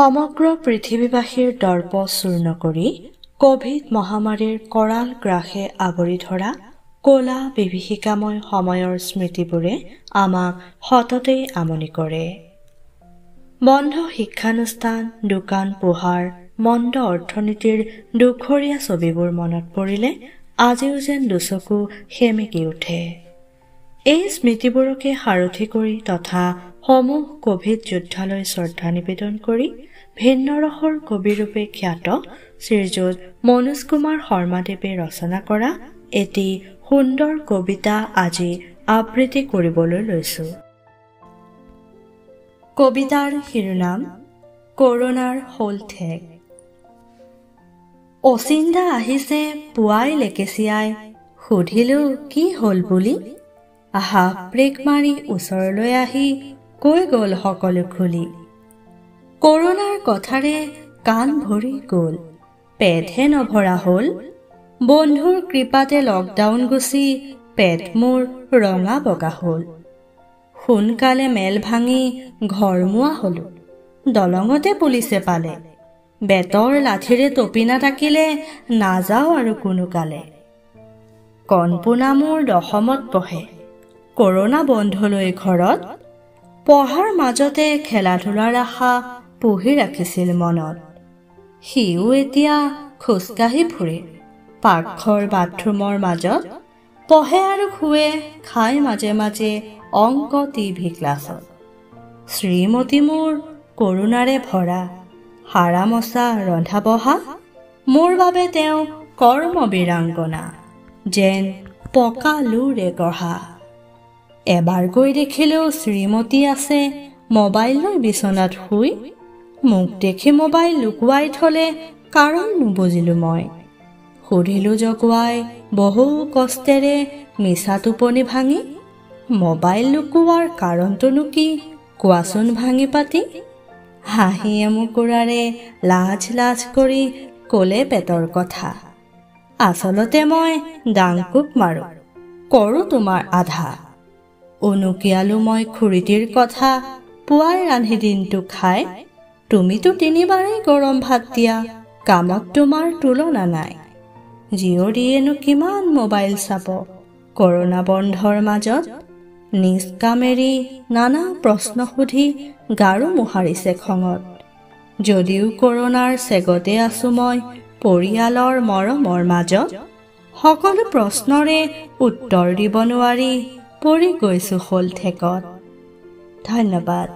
সমগ্ৰ পৃথিৱীবাসীৰ দৰ্প চূৰ্ণ কৰি কোভিড মহামাৰীৰ কৰাল গ্ৰাসে আৱৰি ধৰা ক'লা বিভীষিকাময় সময়ৰ স্মৃতিবোৰে আমাক সততেই আমনি কৰে। বন্ধ শিক্ষানুষ্ঠান, দোকান পোহাৰ, মন্দ অৰ্থনীতিৰ দুখৰীয়া ছবিবোৰ মনত পৰিলে আজিও যেন দুচকু সেমেকি উঠে। এই স্মৃতিবোৰকে সাৰথি কৰি তথা সমূহ কোভিড যোদ্ধালৈ শ্ৰদ্ধা নিবেদন কৰি ভিন্ন ৰসৰ কবিৰূপে খ্যাত শ্ৰীযুত মনোজ কুমাৰ শৰ্মাদেৱে ৰচনা কৰা এটি সুন্দৰ কবিতা আজি আবৃত্তি কৰিবলৈ লৈছো। কবিতাৰ শিৰোনাম কৰোনাৰ হ'ল ঠেক। অচিন্তা আহিছে পুৱাই লেকেচিয়াই, সুধিলো কি হ'ল বুলি, হাফ ব্ৰেক মাৰি ওচৰলৈ আহি কৈ গ'ল সকলো খুলি। কৰোনাৰ কথাৰে কাণ ভৰি গ'ল, পেটহে নভৰা হ'ল, বন্ধুৰ কৃপাতে লকডাউন গুচি পেট মোৰ ৰঙা বগা হ'ল। সোনকালে মেল ভাঙি ঘৰমুৱা হলো, দলঙতে পুলিচে পালে, বেতৰ লাঠিৰে টপি নাথাকিলে নাযাওঁ আৰু কোনো কালে। কণপোনা মোৰ দশমত পঢ়ে, কৰোনা বন্ধ লৈ ঘৰত, পঢ়াৰ মাজতে খেলা ধূলাৰ আশা পুহি ৰাখিছিল মনত। সিও এতিয়া খোজকাঢ়ি ফুৰে পাকঘৰ বাথৰুমৰ মাজত, পঢ়ে আৰু শুৱে খাই মাজে মাজে অংক টিভি ক্লাছত। শ্ৰীমতী মোৰ কৰোনাৰে ভৰা, সাৰা মচা ৰন্ধা বঢ়া, মোৰ বাবে তেওঁ কৰ্ম বীৰাংগনা, যেন পকা লুৰে গঢ়া। এবাৰ গৈ দেখিলেও শ্ৰীমতী আছে মোবাইল লৈ বিচনাত শুই, মোক দেখি মোবাইল লুকুৱাই থলে কাৰণ নুবুজিলো মই। সুধিলো জগুৱাই বহু কষ্টেৰে মিছা টোপনি ভাঙি, মোবাইল লুকুৱাৰ কাৰণটোনো কি কোৱাচোন ভাঙি পাতি। হাঁহি এমুকুৰাৰে লাজ লাজ কৰি ক'লে পেটৰ কথা, আচলতে মই ডাংকুক মাৰো, কৰো তোমাৰ আধা। উনুকিয়ালো মই খুৰীটিৰ কথা, পুৱাই ৰান্ধি দিনটো খাই, তুমিতো তিনিবাৰেই গৰম ভাত দিয়া, কামত তোমাৰ তুলনা নাই। জীয়ৰীয়েনো কিমান মোবাইল চাব কৰোনা বন্ধৰ মাজত, নিজ কামেৰি নানা প্ৰশ্ন সুধি গাৰু মোহাৰিছে খঙত। যদিও কৰোনাৰ চেগতে আছো মই পৰিয়ালৰ মৰমৰ মাজত, সকলো প্ৰশ্নৰে উত্তৰ দিব নোৱাৰি পৰি গৈছো হ'ল ঠেকত। ধন্যবাদ।